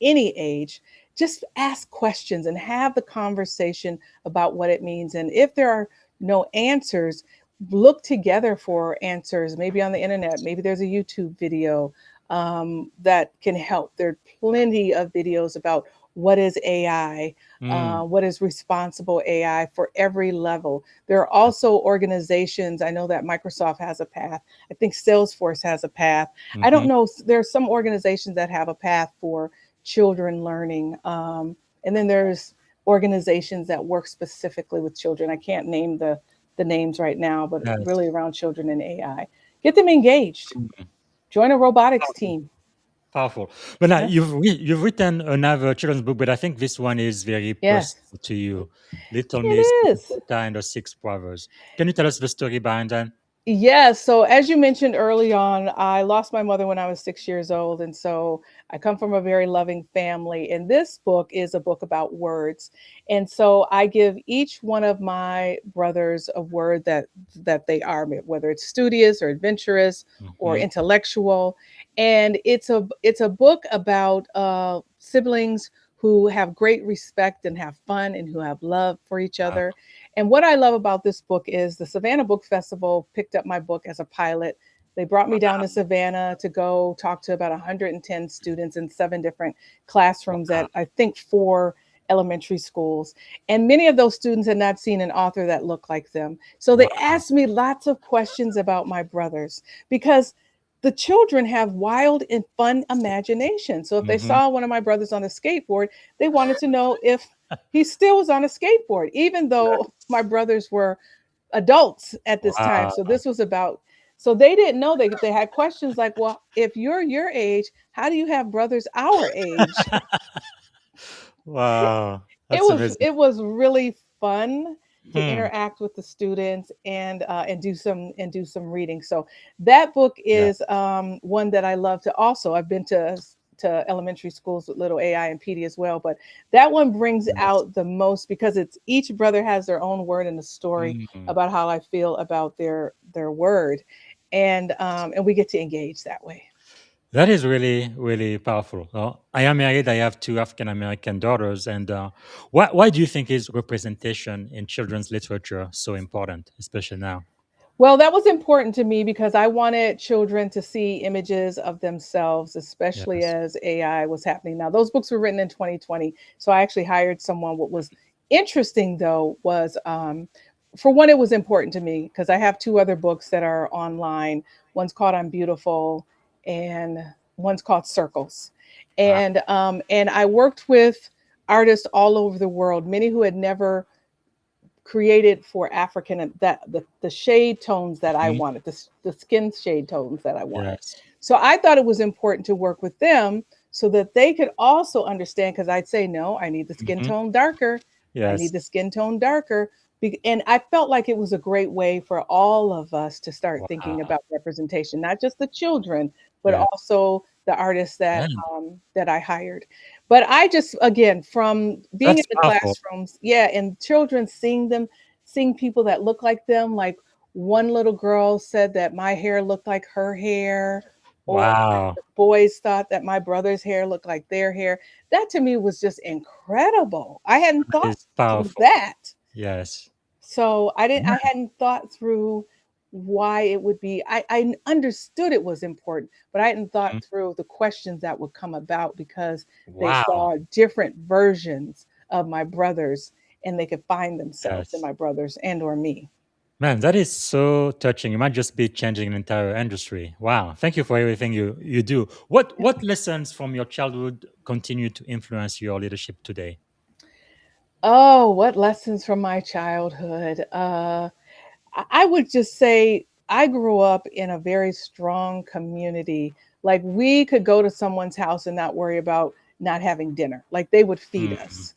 any age, just ask questions and have the conversation about what it means. And if there are no answers, look together for answers, maybe on the internet, maybe there's a YouTube video that can help. There are plenty of videos about what is AI, mm, what is responsible AI for every level. There are also organizations. I know that Microsoft has a path. I think Salesforce has a path. I don't mhm, know. There are some organizations that have a path for children learning. And then there's organizations that work specifically with children. I can't name the names right now, but really yes. around children and AI. Get them engaged. Mm. Join a robotics team. Powerful. But now Yeah. you've written another children's book, but I think this one is very Yes, personal to you. Little Miss it is. Dakota and the Six Brothers. Can you tell us the story behind that? Yes. So, as you mentioned early on, I lost my mother when I was 6 years old. And so I come from a very loving family. And this book is a book about words. And so I give each one of my brothers a word that they are, whether it's studious or adventurous or Mhm. intellectual. And it's a book about siblings who have great respect and have fun and who have love for each Wow. other. And what I love about this book is the Savannah Book Festival picked up my book as a pilot. They brought me down to Savannah to go talk to about 110 students in 7 different classrooms Wow. at, I think, 4 elementary schools. And many of those students had not seen an author that looked like them. So they Wow. asked me lots of questions about my brothers because the children have wild and fun imagination. So if they Mhm. saw one of my brothers on a skateboard, they wanted to know if he still was on a skateboard, even though my brothers were adults at this time. Wow. So this was about, so they didn't know, they had questions like, well, if you're your age, how do you have brothers our age? Wow. it That's was amazing. it was really fun to Hmm. interact with the students and do some reading. So that book Yeah. is one that I love to also. I've been to elementary schools with little AI and PD as well, but that one brings Yes. out the most because it's each brother has their own word in the story Mm. about how I feel about their word, and we get to engage that way. That is really, really powerful. I am married. I have 2 African American daughters. And why do you think is representation in children's literature so important, especially now? Well, that was important to me because I wanted children to see images of themselves, especially Yes. as AI was happening. Now, those books were written in 2020, so I actually hired someone. What was interesting, though, was for one, it was important to me because I have 2 other books that are online. One's called I'm Beautiful, and one's called Circles. Wow. And I worked with artists all over the world, many who had never created for African that the shade tones that I Mhm. wanted, the skin shade tones that I wanted. Yes. So I thought it was important to work with them so that they could also understand because I'd say, no, I need the skin Mhm. tone darker. I Yes. need the skin tone darker. And I felt like it was a great way for all of us to start thinking Wow. about representation, not just the children, but Yeah. also the artists Man, that I hired. But I just, again, from being in that's the powerful. classrooms, yeah, and children seeing them, seeing people that look like them. Like one little girl said that my hair looked like her hair, or Wow. the boys thought that my brother's hair looked like their hair. That to me was just incredible. I hadn't That thought is through powerful. that. Yes. So Yeah. I hadn't thought through why it would be. I understood it was important, but I hadn't thought Mhm. through the questions that would come about because they Wow. saw different versions of my brothers and they could find themselves in Yes. my brothers and or me. Man, that is so touching. You might just be changing an entire industry. Wow. Thank you for everything you do. What lessons from your childhood continue to influence your leadership today? Oh, what lessons from my childhood? I would just say I grew up in a very strong community. Like we could go to someone's house and not worry about not having dinner. Like they would feed Mm. us.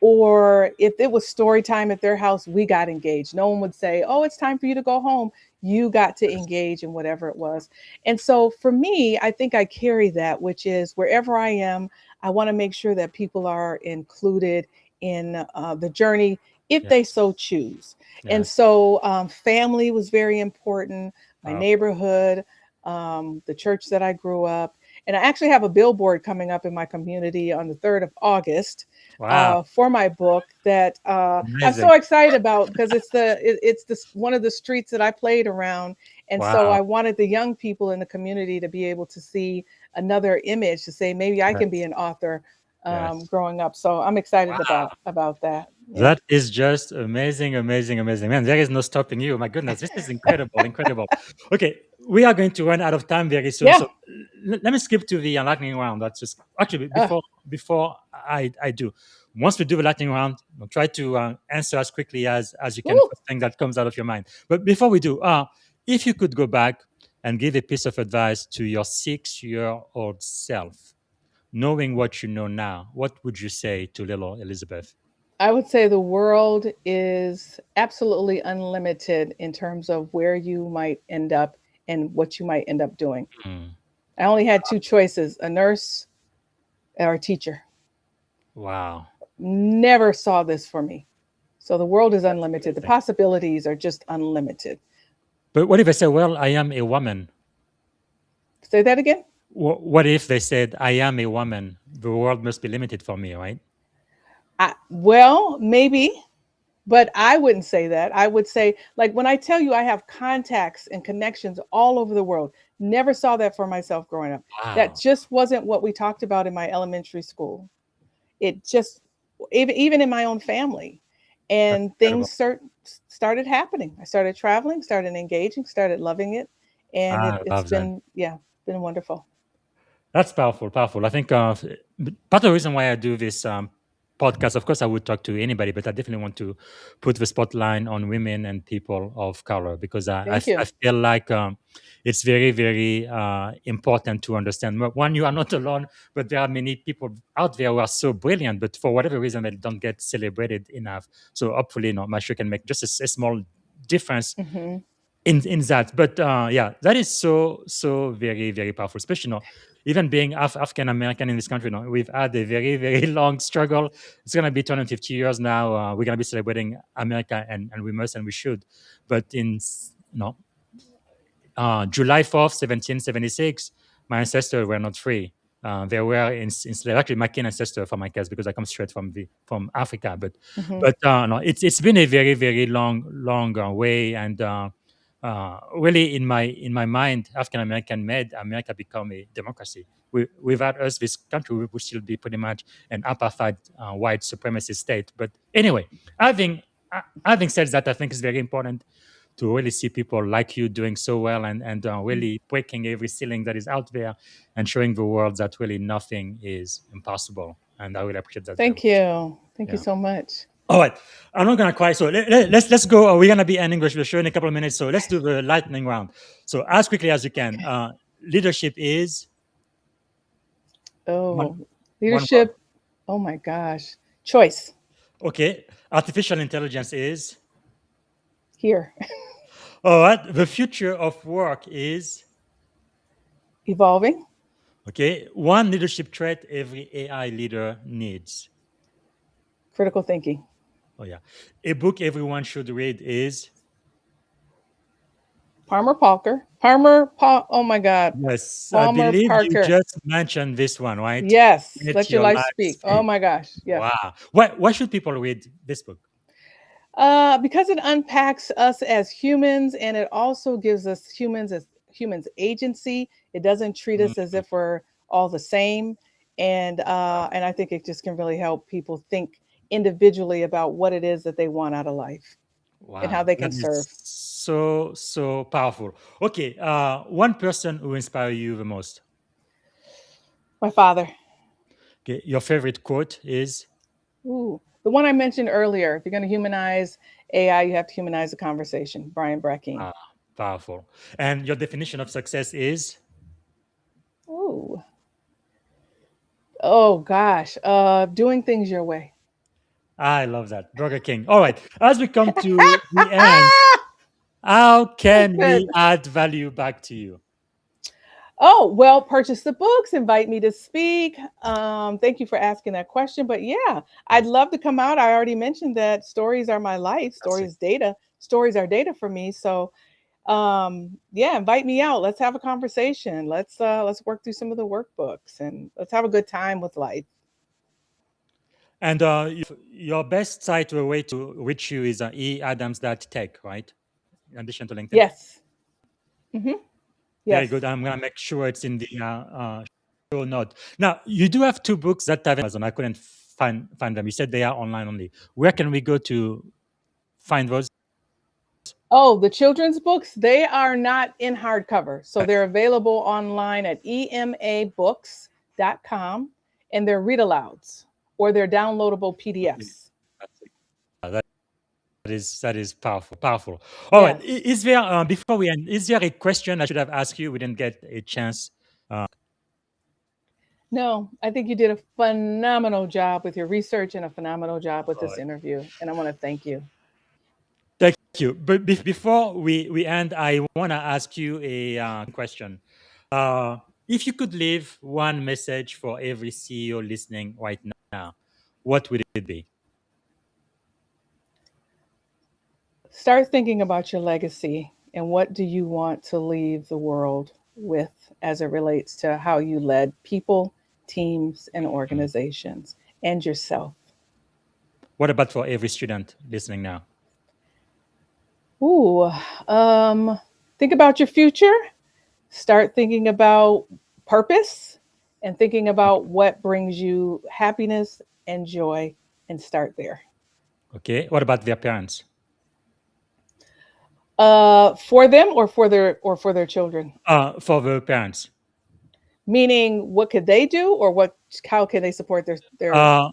Or if it was story time at their house, we got engaged. No one would say, "Oh, it's time for you to go home." You got to Yes. engage in whatever it was. And so for me, I think I carry that, which is wherever I am, I want to make sure that people are included in the journey if they Yes. so choose. And Yes. so family was very important, my Powerful. neighborhood, the church that I grew up. And I actually have a billboard coming up in my community on the 3rd of August Wow. for my book that I'm Amazing. so excited about because it's this one of the streets that I played around. And so Wow. I wanted the young people in the community to be able to see another image to say, maybe I can be Yes. an author Yes. growing up. So I'm excited Wow. about that. Yeah. That is just amazing, amazing, amazing. Man, there is no stopping you. My goodness, this is incredible, incredible. Okay, we are going to run out of time very soon. Yeah. So let me skip to the lightning round. That's just actually Uh, before I do. Once we do the lightning round, I'll try to answer as quickly as you can. woo. First thing that comes out of your mind. But before we do, if you could go back and give a piece of advice to your 6-year-old self, knowing what you know now, what would you say to little Elizabeth? I would say the world is absolutely unlimited in terms of where you might end up and what you might end up doing. Hmm. I only had 2 choices, a nurse or a teacher. Wow. Never saw this for me. So the world is That's unlimited. The amazing. possibilities are just unlimited. But what if I say, well, I am a woman? Say that again. What if they said, I am a woman? the world must be limited for me, right? Well, maybe, but I wouldn't say that. I would say, like, when I tell you I have contacts and connections all over the world, never saw that for myself growing up. That Wow, just wasn't what we talked about in my elementary school. It just, even in my own family. that's And incredible. started happening. I started traveling, started engaging, started loving it. And I it's love that. been, yeah, been wonderful. That's powerful, powerful. I think part of the reason why I do this podcast, of course, I would talk to anybody, but I definitely want to put the spotlight on women and people of color because Thank I you. feel like it's very, very important to understand. One, you are not alone, but there are many people out there who are so brilliant, but for whatever reason, they don't get celebrated enough. So hopefully, my show can make just a small difference Hmm. in that. But yeah, that is so very very powerful, especially even being African American in this country. We've had a very very long struggle. It's going to be 250 years now. We're going to be celebrating America, and we must and we should. But July 4th, 1776, my ancestors were not free. They were in slave. Actually, my kin ancestor for my case because I come straight from Africa. But Hmm. but no, it's been a very very long way, and really in my mind, African American made America become a democracy. Without us, this country would still be pretty much an apartheid white supremacist state. But anyway, having said that, I think it's very important to really see people like you doing so well and really breaking every ceiling that is out there and showing the world that really nothing is impossible. And I really appreciate that very Thank much. you. Thank you Yeah. so much. All right. I'm not gonna cry. So let's go. We're gonna be ending the show in a couple of minutes. So let's do the lightning round. So as quickly as you can. Leadership is one Oh, one word. leadership. Oh my gosh. Choice Okay. Artificial intelligence is here. all right. The future of work is Evolving. okay. One leadership trait every AI leader needs. Critical thinking. Oh yeah. A book everyone should read is Palmer Parker. Oh my God. yes. I Palmer believe you Parker. just mentioned this one, right? Yes. Let Let your your life life speak. Oh speak. my gosh. Yes. Wow. Why should people read this book? Because it unpacks us as humans, and it also gives us humans agency. It doesn't treat us as Mm, if we're all the same, and I think it just can really help people think individually about what it is that they want out of life and how wow. they That can is serve. so powerful. Okay. One person who inspires you the most. My father. Okay. Your favorite quote is Ooh, the one I mentioned earlier. If you're going to humanize AI, you have to humanize the conversation. Brian Brackeen. ah, powerful. And your definition of success is Ooh. Oh gosh. Doing things your way. I love that. Burger King. All right. As we come to the end, how That's can good. we add value back to you? Oh, well, purchase the books, invite me to speak. Thank you for asking that question. But yeah, I'd love to come out. I already mentioned that stories are my life, Fantastic. stories are data for me. So yeah, invite me out. Let's have a conversation. Let's work through some of the workbooks and let's have a good time with life. And your best site or way to reach you is eadams.tech, right? In addition to LinkedIn. Yes. Hmm. Very Yes. good. I'm going to make sure it's in the show note. Now, you do have two books that have Amazon. I couldn't find them. You said they are online only. Where can we go to find those? Oh, the children's books, they are not in hardcover. So they're available online at emabooks.com and they're read alouds or they're downloadable Okay. PDFs. That is powerful. Powerful. All right. Yeah. Is there before we end? Is there a question I should have asked you? We didn't get a chance. Uh, No, I think you did a phenomenal job with your research and a phenomenal job with all this right. interview. And I want to thank you. Thank you. But before we end, I want to ask you a question. If you could leave one message for every CEO listening right now, what would it be? Start thinking about your legacy and what do you want to leave the world with as it relates to how you led people, teams, and organizations, and yourself. What about for every student listening now? Ooh, think about your future. Start thinking about purpose and thinking about what brings you happiness and joy, and start there. Okay. What about their parents? For them or for their children. For the parents. Meaning, what could they do, or what? How can they support Uh,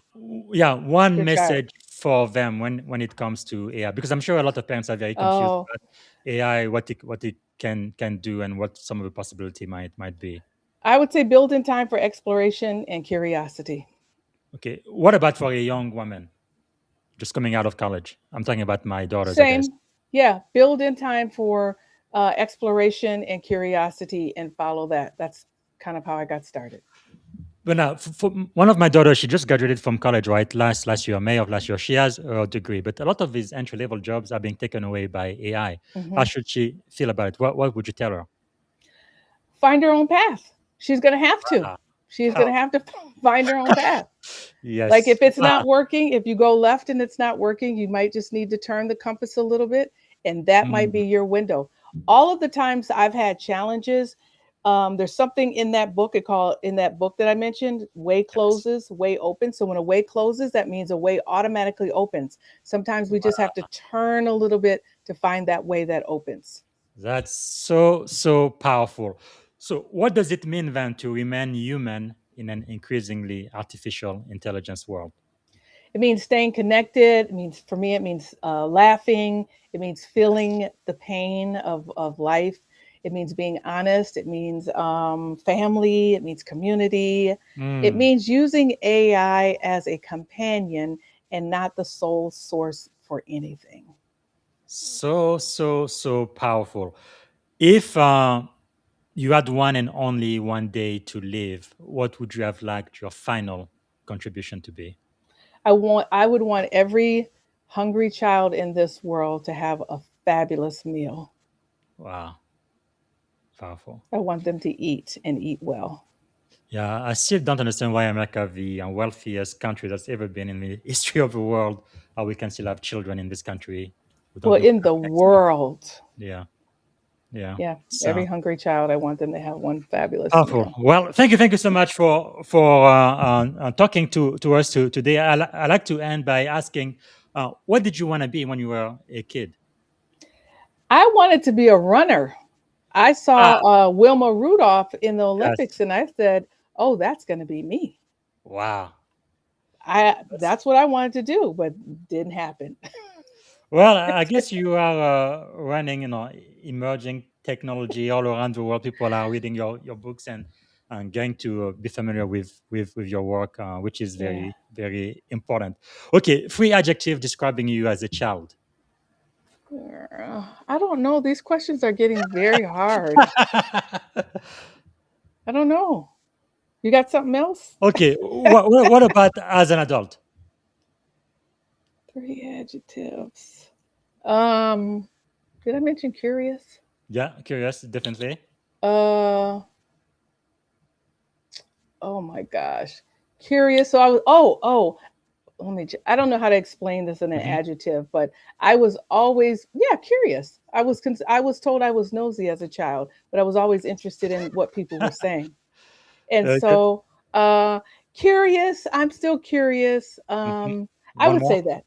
yeah, one their child? message for them when it comes to AI, because I'm sure a lot of parents are very confused Oh, about AI, what it can do, and what some of the possibility might be. I would say build in time for exploration and curiosity. Okay, what about for a young woman just coming out of college? I'm talking about my daughters, I guess. Same. Yeah, build in time for exploration and curiosity, and follow that. That's kind of how I got started. But now, for one of my daughters, she just graduated from college, right? Last year, May of last year. She has her degree, but a lot of these entry level jobs are being taken away by AI. How Hmm. should she feel about it? What would you tell her? Find her own path. She's going to have to. Ah, She's going to powerful. have to find her own path. Like, Yes. if it's not working, if you go left and it's not working, you might just need to turn the compass a little bit, and that might Mm, be your window. All of the times I've had challenges, there's something in that book, in that book that I mentioned, way yes. closes, way opens. So when a way closes, that means a way automatically opens. Sometimes we just have to turn a little bit to find that way that opens. That's so powerful. So, what does it mean then to remain human in an increasingly artificial intelligence world? It means staying connected. It means, for me, it means laughing. It means feeling the pain of life. It means being honest. It means family. It means community. It Mm, means using AI as a companion and not the sole source for anything. so powerful. If you had one and only one day to live, what would you have liked your final contribution to be? I would want every hungry child in this world to have a fabulous meal. Wow, powerful. I want them to eat and eat well. Yeah, I still don't understand why America, the wealthiest country that's ever been in the history of the world, how we can still have children in this country who don't Well, look in the next to me. world. Yeah, yeah. Yeah, every So hungry child, I want them to have one fabulous powerful. meal. Well, thank you so much for talking to us today. I like to end by asking, what did you want to be when you were a kid? I wanted to be a runner. I Ah, saw Wilma Rudolph in the yes. Olympics, and I said, "Oh, that's going to be me." Wow. That's, That's what I wanted to do, but didn't happen. well, I guess you are running, emerging technology all around the world. People are reading your books and getting to be familiar with your work, which is Yeah. very important. Okay, three adjectives describing you as a child. I don't know. These questions are getting very hard. I don't know. You got something else? Okay, what about as an adult? Three adjectives. Um, did I mention curious? Yeah, curious, definitely. Uh, oh my gosh. Curious. So I was, I don't know how to explain this in an Mhm. adjective, but I was always, yeah, curious. I was told I was nosy as a child, but I was always interested in what people were saying. And Okay. so, uh, curious, I'm still curious. Mhm. I One would more. say that.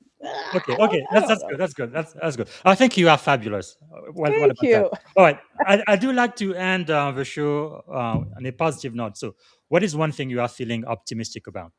Okay, I that's don't that's know. good. That's good. That's good. I think you are fabulous. What Thank about that? you. All right, I do like to end the show on a positive note. So, what is one thing you are feeling optimistic about?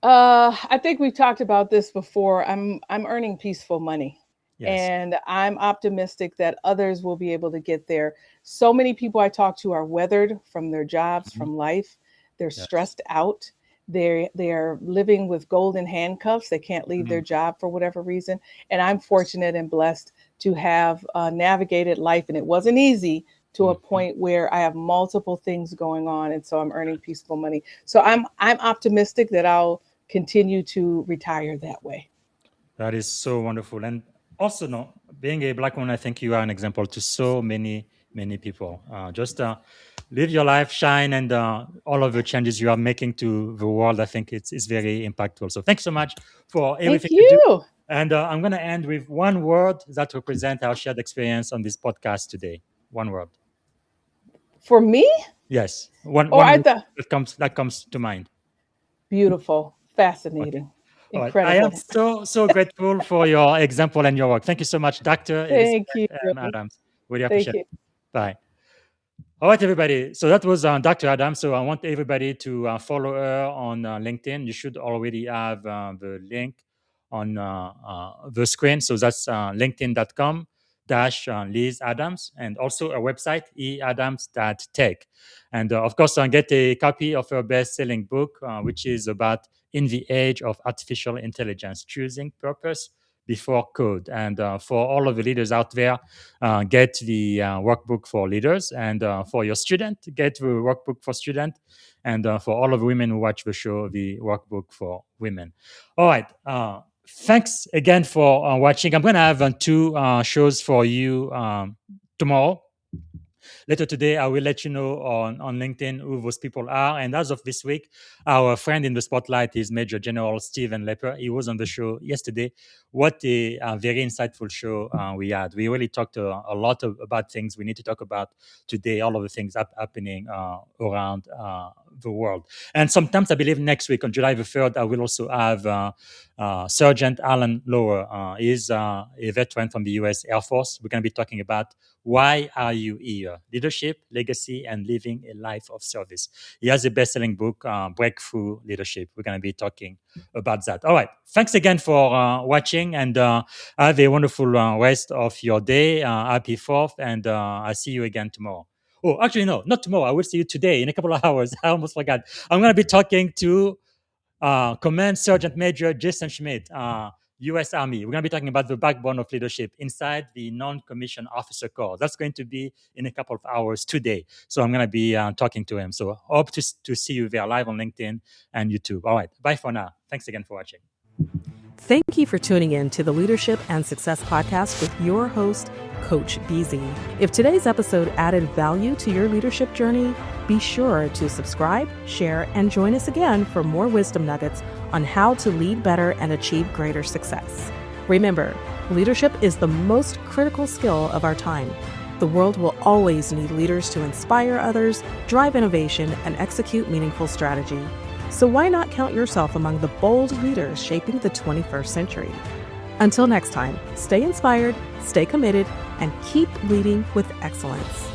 I think we've talked about this before. I'm earning peaceful money, Yes. and I'm optimistic that others will be able to get there. So many people I talk to are weathered from their jobs, Mhm. from life. They're Yes. stressed out. They're living with golden handcuffs. They can't leave Mhm. their job for whatever reason. And I'm fortunate and blessed to have navigated life, and it wasn't easy, to a Mhm. point where I have multiple things going on, and so I'm earning peaceful money. So I'm optimistic that I'll continue to retire that way. That is so wonderful. And also, no, being a black woman, I think you are an example to so many people. Just live your life, shine, and all of the changes you are making to the world. I think it's very impactful. So thanks so much for Thank everything you do. you. And I'm going to end with one word that represents our shared experience on this podcast today. One word. For me? Yes, one Or I word thought that comes to mind. beautiful, Okay. fascinating, All right. I am incredible. so grateful for your example and your work. Thank you so much, Dr. Thank Elizabeth you. Adams. Really Thank appreciate you. it. Bye. All right, everybody. So that was Dr. Adams. So I want everybody to follow her on LinkedIn. You should already have the link on the screen. So that's linkedin.com dash Liz Adams, and also a website, eadams.tech. And of course, get a copy of her best-selling book, which is about In the Age of Artificial Intelligence, Choosing Purpose Before Code. And for all of the leaders out there, get the workbook for leaders, and for your student, get the workbook for student, and for all of the women who watch the show, the workbook for women. All right. Thanks again for watching. I'm going to have two shows for you tomorrow. Later today, I will let you know on LinkedIn who those people are. And as of this week, our friend in the spotlight is Major General Stephen Lepper. He was on the show yesterday. What a very insightful show we had. We really talked a lot about things we need to talk about today, all of the things happening around the world. And sometimes I believe next week on July the 3rd, I will also have Sergeant Alan Lower. He's a veteran from the U.S. Air Force. We're going to be talking about why are you here? Leadership, legacy, and living a life of service. He has a best-selling book, Breakthrough Leadership. We're going to be talking about that. All right. Thanks again for watching, and have a wonderful rest of your day. Happy 4th, and I'll see you again tomorrow. Oh, actually, no, not tomorrow. I will see you today in a couple of hours. I almost forgot. I'm going to be talking to Command Sergeant Major Jason Schmidt, U.S. Army. We're going to be talking about the backbone of leadership inside the non-commissioned officer corps. That's going to be in a couple of hours today. So I'm going to be talking to him. So hope to see you there live on LinkedIn and YouTube. All right. Bye for now. Thanks again for watching. Thank you for tuning in to the Leadership and Success Podcast with your host, Coach BZ. If today's episode added value to your leadership journey, be sure to subscribe, share, and join us again for more wisdom nuggets on how to lead better and achieve greater success. Remember, leadership is the most critical skill of our time. The world will always need leaders to inspire others, drive innovation, and execute meaningful strategy. So why not count yourself among the bold leaders shaping the 21st century? Until next time, stay inspired, stay committed, and keep leading with excellence.